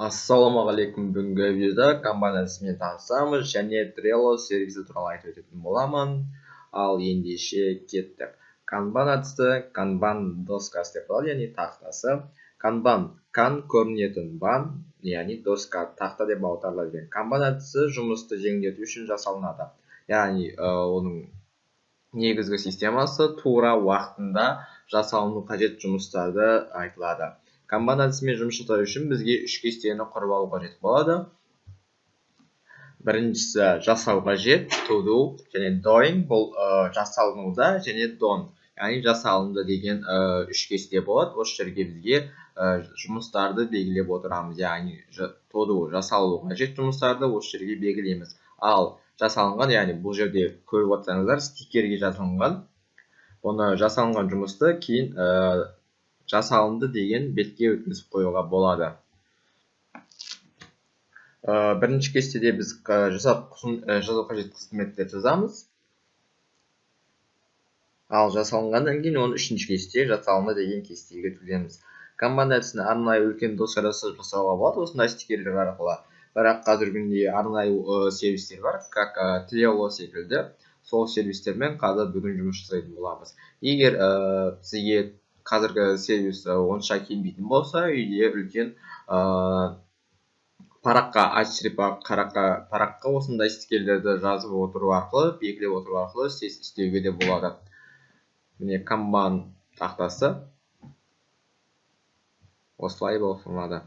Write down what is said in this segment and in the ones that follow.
Ассалаумағалейкум. Бүгінгі видеода Kanban әдісімен танысамыз және Trello сервисі туралы айтып өтетін боламын. Ал ендеше кеттік. Kanban әдісі Kanban доскасы деп аталады, яғни тақтасы. Kanban көрінетін бан, яғни доска тақта деп аударылады. Kanban әдісі жұмысты жеңілдету үшін жасалынады. Яғни оның негізгі системасы тура уақытында жасалыну қажет жұмыстарды айтылады. Kanban әдісімен жұмыс жасау үшін бізге үш кестені құрып алу қажет болады. Біріншісі жасау қажет, to do, және doing, бұл жасалынуда, және done, яғни жасалынды деген үш кесте болады. Осы жерге бізге жұмыстарды белгілеп отырамыз, яғни to do, жасалу қажет жұмыстарды осы жерге белгілейміз. Ал жасалынған, яғни бұл жерде көріп отырсаңыздар стикерге жазылған. Оны жасалынған жұмысты кейін жасалынды деген бетке өткізіп қоюға болады. Бірінші кестеде біз жазу қажет қызметтерді жазамыз. Ал жасалынғаннан кейін оны үшінші кесте жасалынды деген кестеге өткіземіз. Kanban әдісін арнайы үлкен доскада жасауға болады, осындай стикерлер арқылы. Бірақ қазіргі күнде арнайы сервистер бар, как Trello секілді. Сол сервистермен қазір бүгін жұмыс жасайтын боламыз. Егер сізге қазіргі сервис онша келмейтін болса, үйде үлкен параққа осындай стикерлерді жазып отыру арқылы, белгілеп отыру арқылы істеуге де болады. Міне Kanban тақтасы осылай болсынады.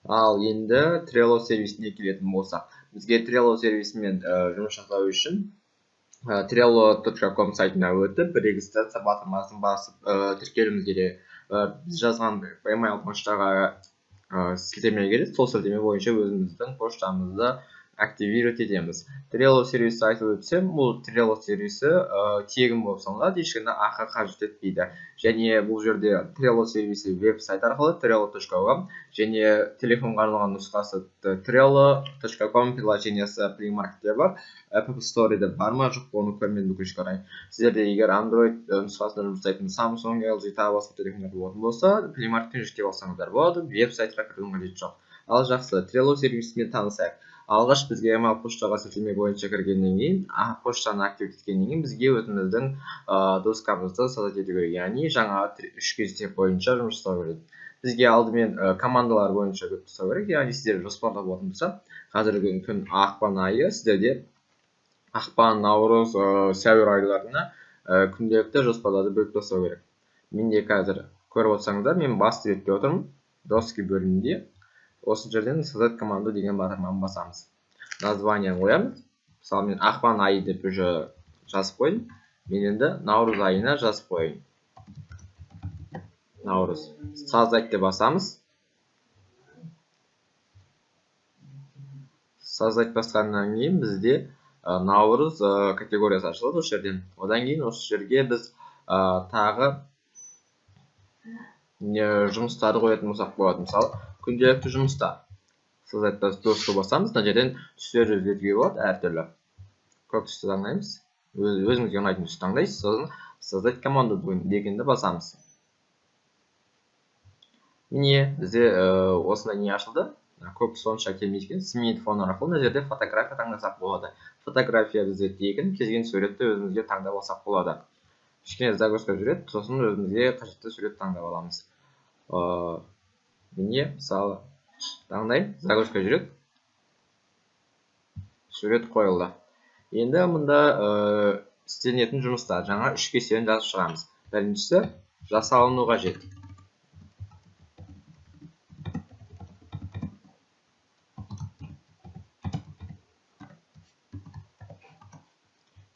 Ал енді Trello сервисіне келетін болсақ, бізге Trello сервисімен жұмыс жасау үшін trello.com сайтына өтіп, регистрация батырмасын басып тіркелуіміз керек. Біз жазған email поштаға сілтеме келеді, сол сілтеме бойынша өзіміздің поштамызды активировать етеміз. Trello сервисі айтып өтсем, бұл Trello сервисі тегін болып саналады, ешкімді ақы қажет етпейді. Және бұл жерде Trello сервисі веб-сайт арқылы trello.com және телефонға арналған нұсқасы trello.com приложениесі Play Market'те бар. Apple Store'да бар ма, жоқ, оны көрмедім өкінішке орай. Сіздерде егер Android нұсқасында жұмыс жасайтын Samsung, LG тағы басқа телефондар болатын болса, Play Market'тен жүктеп алсаңыздар болады, веб-сайтқа кірудің қажеті жоқ. Ал жақсы, Trello сервисімен танысайық. Алғаш бізге email поштаға сілтеме бойынша кіргеннен кейін, поштаны активировать еткеннен кейін бізге өзіміздің доскамызды создать ету керек, яғни жаңа үш кесте бойынша жұмыс жасау керек. Бізге алдымен командалар бойынша жасау керек, яғни сіздер жоспарлап болатын болса, қазіргі күн ақпан айы, сіздерде ақпан, наурыз, сәуір айларына күнделікті жоспарларды бөліп жасау керек. Менде қазір көріп отырсаңыздар, мен басты бетте отырмын, доски бөлімінде. Осы жерден создать команду деген батырманы басамыз. Название қоямыз. Мысалы, мен ақпан айы деп уже жазып қойдым. Мен енді наурыз айына жазып қойайын. Наурыз. Создать деп басамыз. Создать басқаннан кейін бізде наурыз категориясы ашылады осы жерден. Одан кейін осы жерге біз тағы жұмыстарды қоятын болсақ болады. Мысалы, күнделікті жұмыста создать доску басамыз, мына жерден түстер өзгертуге болады әртүрлі. Көк түсті таңдаймыз. Өзіңізге ұнайтын түсті таңдайсыз, сосын создать команду дегенді басамыз. Міне, бізде осындай не ашылды. Көк сонша келмейді. Смартфон арқылы мына жерде фотография таңдасақ болады. Фотография бізде тегін, келген суретті өзімізге таңдап алсақ болады. Кішкене загрузка жүреді, сосын өзімізге қажетті сурет таңдап аламыз. Міне, мысалы, таңдайым, загрузка жүреді. Сурет қойылды. Енді мұнда істелінетін жұмыста жаңа үш кестені жазып шығамыз. Біріншісі жасалыну қажет.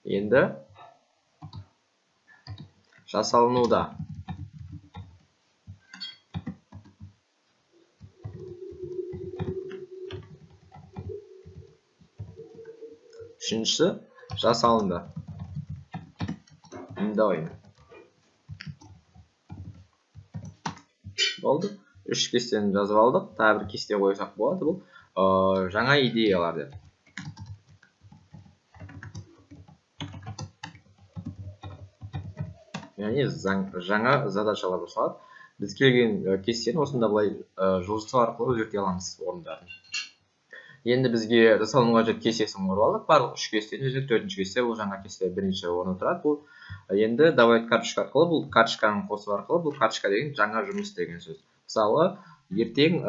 Енді жасалынуда. Үшіншісі жасалынды. Doing. Болды. Үш кестені жазып алдық. Тағы бір кесте қойсақ болады. Бұл жаңа идеялар деп. Яғни жаңа задачалар жасалады. біз келген кестені осында былай жылжыту арқылы өзгерте аламыз орындарын. Енді бізге жасалынуға қажет кестесін құрып алдық. Барлық 3 кестені өзі 4-ші кесте, бұл жаңа кесте бірінші орында тұрады. Бұл енді давай карточка арқылы, бұл карточканы қосу арқылы, бұл карточка деген жаңа жұмыс деген сөз. Мысалы, ертең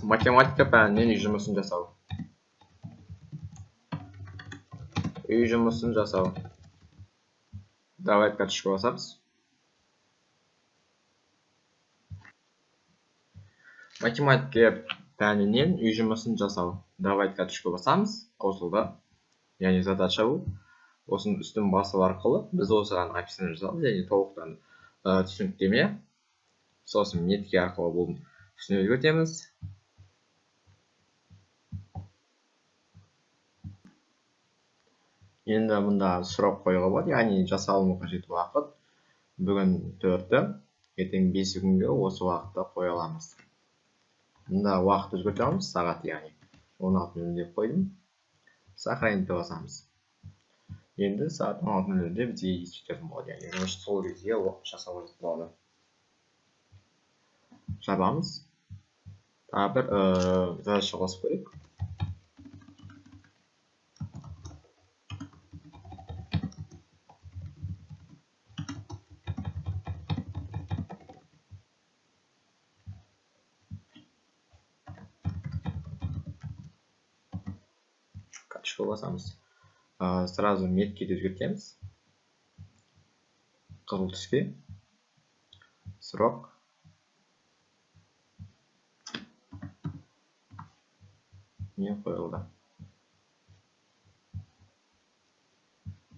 математика пәнінен үй жұмысын жасау. Үй жұмысын жасау. Давай карточка басамыз. Математика пәнінен үй жұмысын жасау. Давай карточка басамыз, қосылды. Яғни задача бұл. Осының үстін басу арқылы біз осыған описание жасаймыз, яғни толықтан түсініктеме. Сосын метке арқылы бұл түсіне өзгертеміз. Енді мұнда сұрақ қоюға болады, яғни жасалыну қажет уақыт бүгін 4-ті, ертең 5 күнге осы уақытта қоя аламыз. Мұнда уақыт өзгерте аламыз, сағат яғни 16:00 деп қойдым. Сохранить басамыз. Енді сағат 16:00-де бізге есептелетін болады, яғни жұмыс сол кезде жасау қажет болады. Жабамыз. Тағы бір задача қосып көрейік. Карточка басамыз. Сразу метке өзгертеміз. Қызыл түске. Срок. Не қойылды.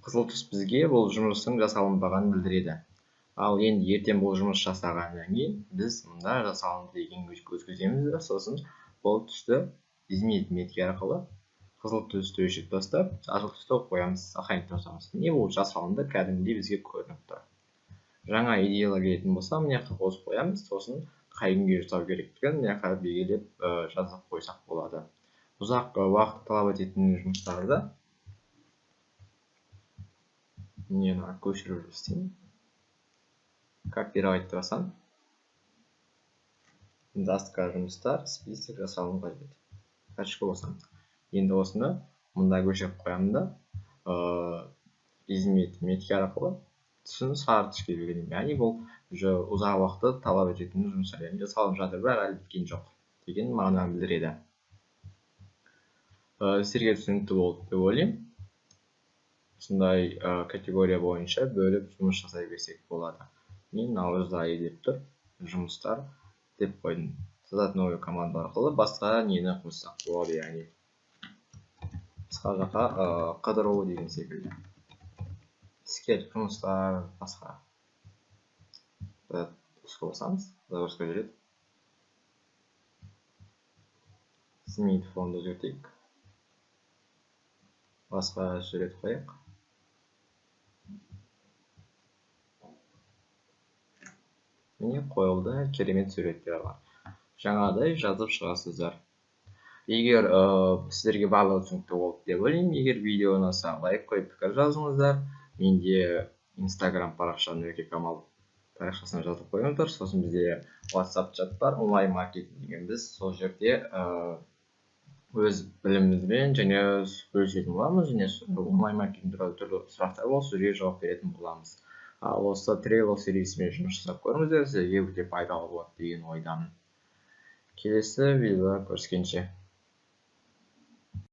Қызыл түс бізге бұл жұмыстың жасалынбағанын білдіреді. Ал енді ертең бұл жұмыс жасағаннан кейін біз мұнда жасалынды деген өткіземіз, сосын бұл түсті изменить метке арқылы қызыл түсті өшіріп тастап, жасыл түсті қоямыз, сохранить жасаймыз. Не бұл жасалынды кәдімгідей бізге көрініп тұр. Жаңа идеялар келетін болса, мына жаққа қосып қоямыз, сосын қай күнге жасау керектігін мына жаққа белгілеп жазып қойсақ болады. Ұзақ уақыт талап ететін жұмыстарды мені көшіріп істеймін. Копировать басам. Дастка жұмыстар, список жасалыну қажет. Карточка басам. Енді осыны мұнда көшіріп қоямын да, изменить метке арқылы түсін сары түске белгілеймін. Яғни бұл ұзақ уақытты талап ететін жұмыстар, яғни жасалып жатыр, бірақ әлі біткен жоқ деген мағынаны білдіреді. Сіздерге түсінікті болды деп ойлаймын. Осындай категория бойынша бөліп жұмыс жасай берсек болады. Мен наурызда деп тұр, жұмыстар деп қойдым. Создать новый команда арқылы басқа нені қоссақ болады, яғни басқа жаққа қыдыру деген секілді. Скелет жұмыстар басқа. Түске басамыз, загрузка жүреді. Сменить фонды өзгертейік. Басқа сурет қояйық. Міне қойылды, керемет суреттер бар. Жаңадай жазып шығасыздар. Егер сіздерге барлығы түсінікті болды деп ойлаймын. Егер видео ұнаса, лайк қойып пікір жазыңыздар. Менде Instagram парақшам Нұреке Камал парақшасына жазып қойыңыздар. Сосын бізде WhatsApp чат бар, онлайн маркетинг деген, біз сол жерде өз білімімізбен және бөлісетін боламыз, және онлайн маркетинг туралы түрлі сұрақтар болса, сіздерге жауап беретін боламыз. Ал осы трейлер сериясымен жұмыс жасап көріңіздер, сіздерге өте пайдалы болады деген ойдамын. Келесі видеода көріскенше.